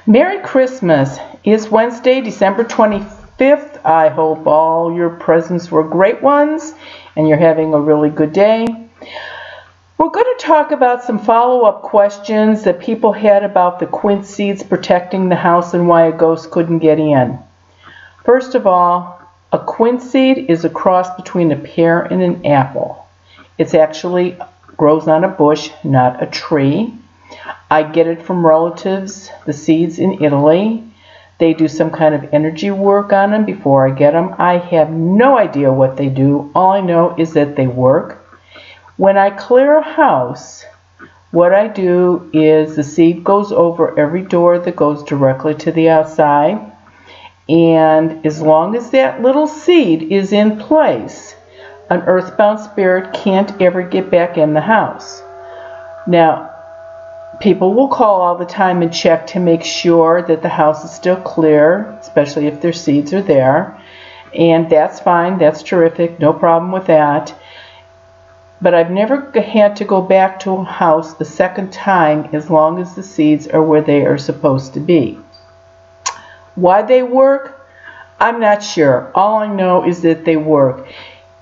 Merry Christmas. It's Wednesday, December 25th. I hope all your presents were great ones and you're having a really good day. We're going to talk about some follow-up questions that people had about the quince seeds protecting the house and why a ghost couldn't get in. First of all, a quince seed is a cross between a pear and an apple. It's actually grows on a bush, not a tree. I get it from relatives, the seeds in Italy. They do some kind of energy work on them before I get them. I have no idea what they do. All I know is that they work. When I clear a house, what I do is the seed goes over every door that goes directly to the outside. And as long as that little seed is in place, an earthbound spirit can't ever get back in the house. Now, people will call all the time and check to make sure that the house is still clear, especially if their seeds are there. And that's fine, that's terrific, no problem with that. But I've never had to go back to a house the second time as long as the seeds are where they are supposed to be. Why they work? I'm not sure. All I know is that they work.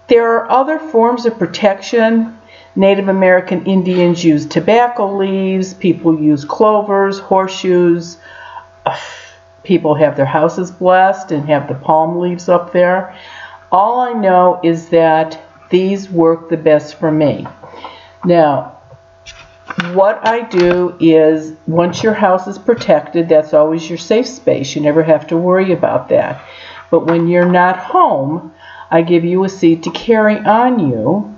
There are other forms of protection. Native American Indians use tobacco leaves, people use clovers, horseshoes, people have their houses blessed and have the palm leaves up there. All I know is that these work the best for me. Now, what I do is, once your house is protected, that's always your safe space. You never have to worry about that. But when you're not home, I give you a seed to carry on you,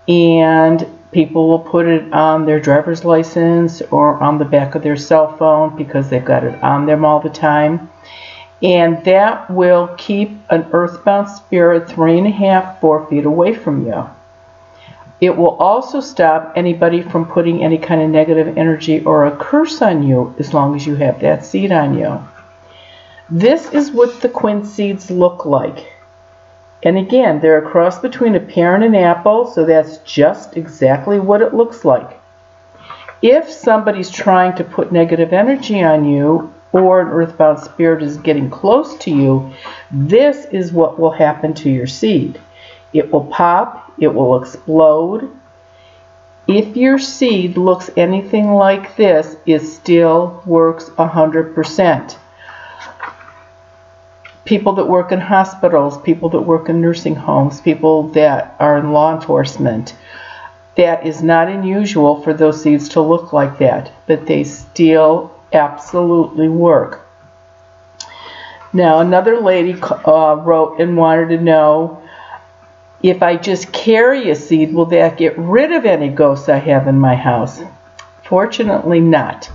and people will put it on their driver's license or on the back of their cell phone because they've got it on them all the time. And that will keep an earthbound spirit 3.5 to 4 feet away from you. It will also stop anybody from putting any kind of negative energy or a curse on you as long as you have that seed on you. This is what the quince seeds look like. And again, they're a cross between a pear and an apple, so that's just exactly what it looks like. If somebody's trying to put negative energy on you, or an earthbound spirit is getting close to you, this is what will happen to your seed. It will pop, it will explode. If your seed looks anything like this, it still works 100%. People that work in hospitals, people that work in nursing homes, people that are in law enforcement, that is not unusual for those seeds to look like that, but they still absolutely work. Now, another lady wrote and wanted to know, if I just carry a seed, will that get rid of any ghosts I have in my house? Fortunately not.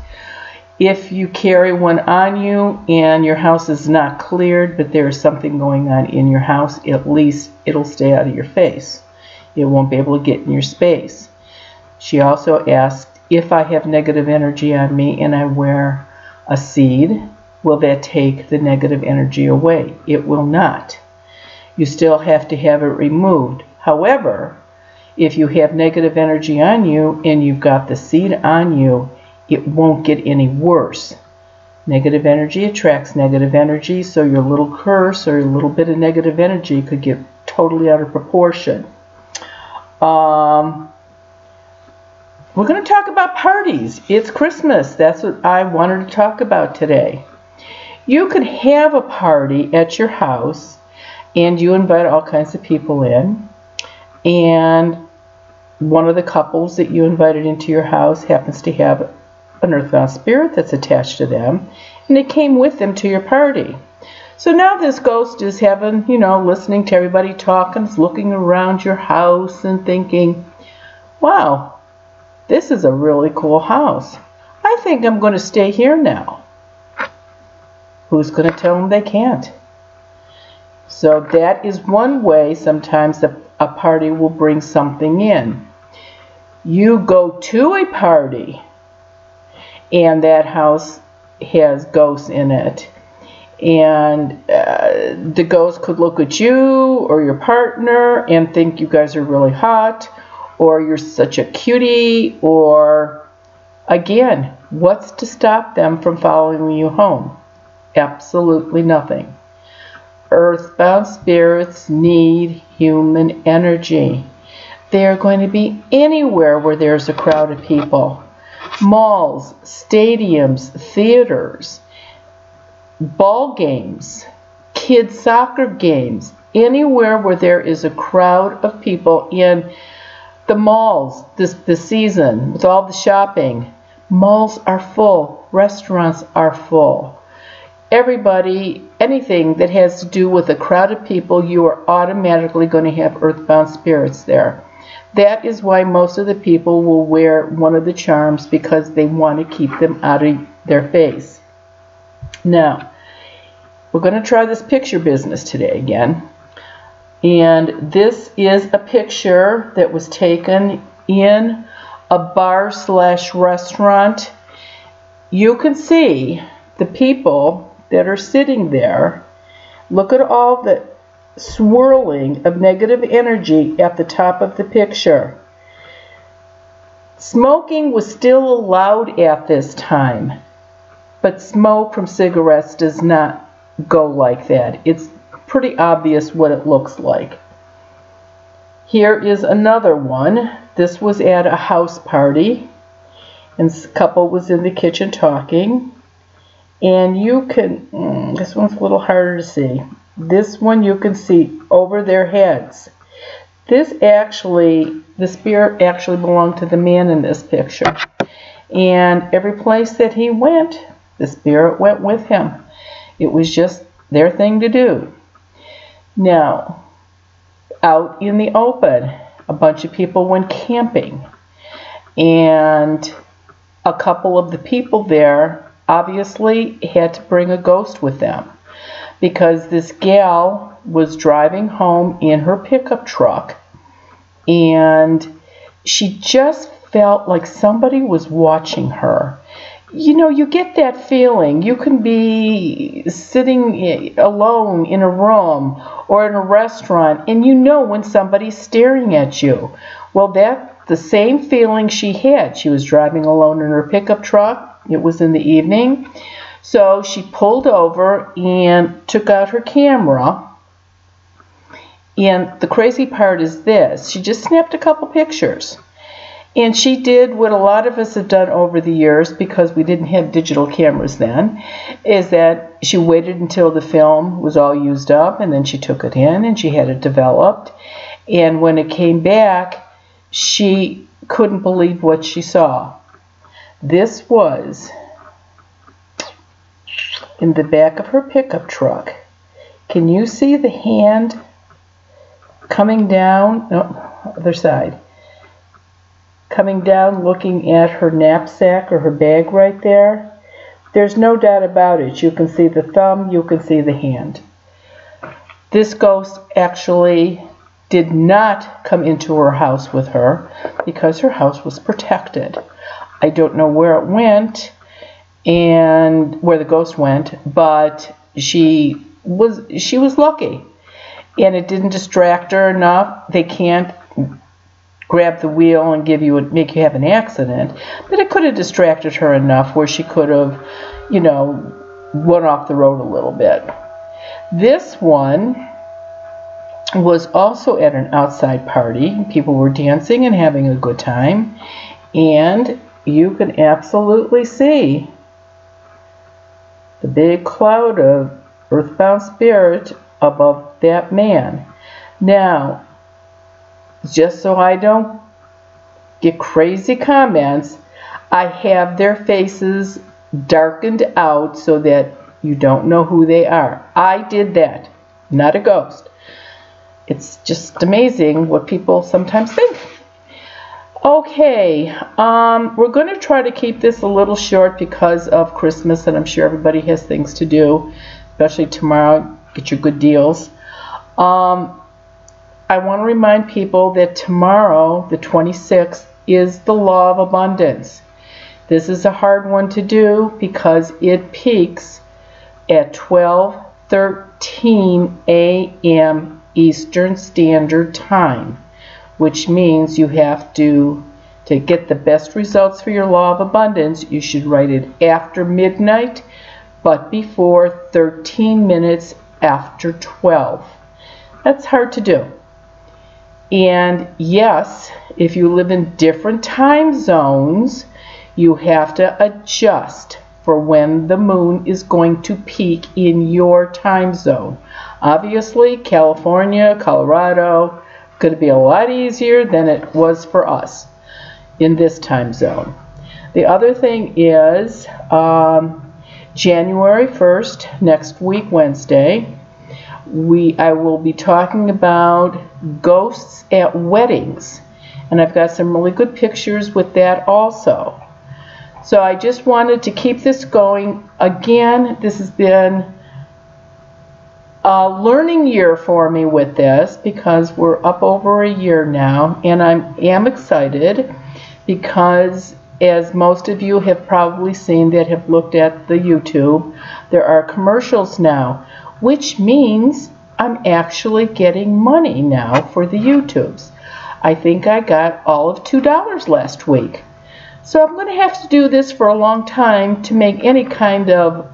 If you carry one on you and your house is not cleared, but there is something going on in your house, at least it'll stay out of your face. It won't be able to get in your space. She also asked, if I have negative energy on me and I wear a seed, will that take the negative energy away? It will not. You still have to have it removed. However, if you have negative energy on you and you've got the seed on you, it won't get any worse. Negative energy attracts negative energy, so your little curse or a little bit of negative energy could get totally out of proportion. We're going to talk about parties. It's Christmas. That's what I wanted to talk about today. You could have a party at your house and you invite all kinds of people in, and one of the couples that you invited into your house happens to have an earthbound spirit that's attached to them, and it came with them to your party. So now this ghost is having, listening to everybody talking, is looking around your house and thinking, wow, this is a really cool house. I think I'm going to stay here now. Who's going to tell them they can't? So that is one way sometimes a party will bring something in. You go to a party and that house has ghosts in it. And the ghost could look at you or your partner and think you guys are really hot, or you're such a cutie, or again, What's to stop them from following you home? Absolutely nothing. Earthbound spirits need human energy. They are going to be anywhere where there's a crowd of people. Malls, stadiums, theaters, ball games, kids' soccer games, anywhere where there is a crowd of people. In the malls this season with all the shopping, malls are full, restaurants are full. Everybody, anything that has to do with a crowd of people, you are automatically going to have earthbound spirits there. That is why most of the people will wear one of the charms, because they want to keep them out of their face. Now, we're going to try this picture business today again. And this is a picture that was taken in a bar/restaurant. You can see the people that are sitting there. Look at all the swirling of negative energy at the top of the picture. Smoking was still allowed at this time, but smoke from cigarettes does not go like that. It's pretty obvious what it looks like. Here is another one. This was at a house party, and a couple was in the kitchen talking. And you can, this one's a little harder to see. This one you can see over their heads. This actually, the spirit actually belonged to the man in this picture. And every place that he went, the spirit went with him. It was just their thing to do. Now, out in the open, a bunch of people went camping. And a couple of the people there obviously had to bring a ghost with them, because this gal was driving home in her pickup truck, and she just felt like somebody was watching her. You know, you get that feeling. You can be sitting alone in a room or in a restaurant, and you know when somebody's staring at you. Well, that's the same feeling she had. She was driving alone in her pickup truck. It was in the evening. So she pulled over and took out her camera. And the crazy part is this. She just snapped a couple pictures. And she did what a lot of us have done over the years, because we didn't have digital cameras then, is that she waited until the film was all used up, and then she took it in and she had it developed. And when it came back, she couldn't believe what she saw. This was in the back of her pickup truck. Can you see the hand coming down? No, other side. Coming down, looking at her knapsack or her bag right there. There's no doubt about it. You can see the thumb, you can see the hand. This ghost actually did not come into her house with her, because her house was protected. I don't know where it went and where the ghost went, but she was lucky, and it didn't distract her enough. They can't grab the wheel and make you have an accident, but it could have distracted her enough where she could have, you know, went off the road a little bit. This one was also at an outside party. People were dancing and having a good time, and you can absolutely see the big cloud of earthbound spirit above that man. Now, just so I don't get crazy comments, I have their faces darkened out so that you don't know who they are. I did that, not a ghost. It's just amazing what people sometimes think. Okay, we're going to try to keep this a little short because of Christmas, and I'm sure everybody has things to do, especially tomorrow. Get your good deals. I want to remind people that tomorrow, the 26th, is the law of abundance. This is a hard one to do because it peaks at 12:13 a.m. Eastern Standard Time, which means you have to To get the best results for your law of abundance, you should write it after midnight, but before 13 minutes after 12. That's hard to do. And yes, if you live in different time zones, you have to adjust for when the moon is going to peak in your time zone. Obviously, California, Colorado, going to be a lot easier than it was for us in this time zone. The other thing is January 1st, next week, Wednesday, I will be talking about ghosts at weddings. And I've got some really good pictures with that also. So I just wanted to keep this going. Again, this has been a learning year for me with this because we're up over a year now. And I am excited because, as most of you have probably seen that have looked at the YouTube, there are commercials now, which means I'm actually getting money now for the YouTubes. I think I got all of $2 last week. So I'm going to have to do this for a long time to make any kind of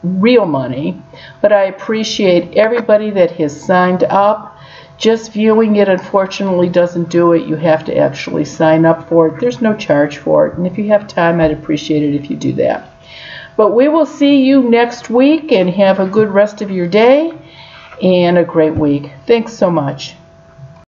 real money, but I appreciate everybody that has signed up. Just viewing it, unfortunately, doesn't do it. You have to actually sign up for it. There's no charge for it, and if you have time, I'd appreciate it if you do that. But we will see you next week, and have a good rest of your day and a great week. Thanks so much.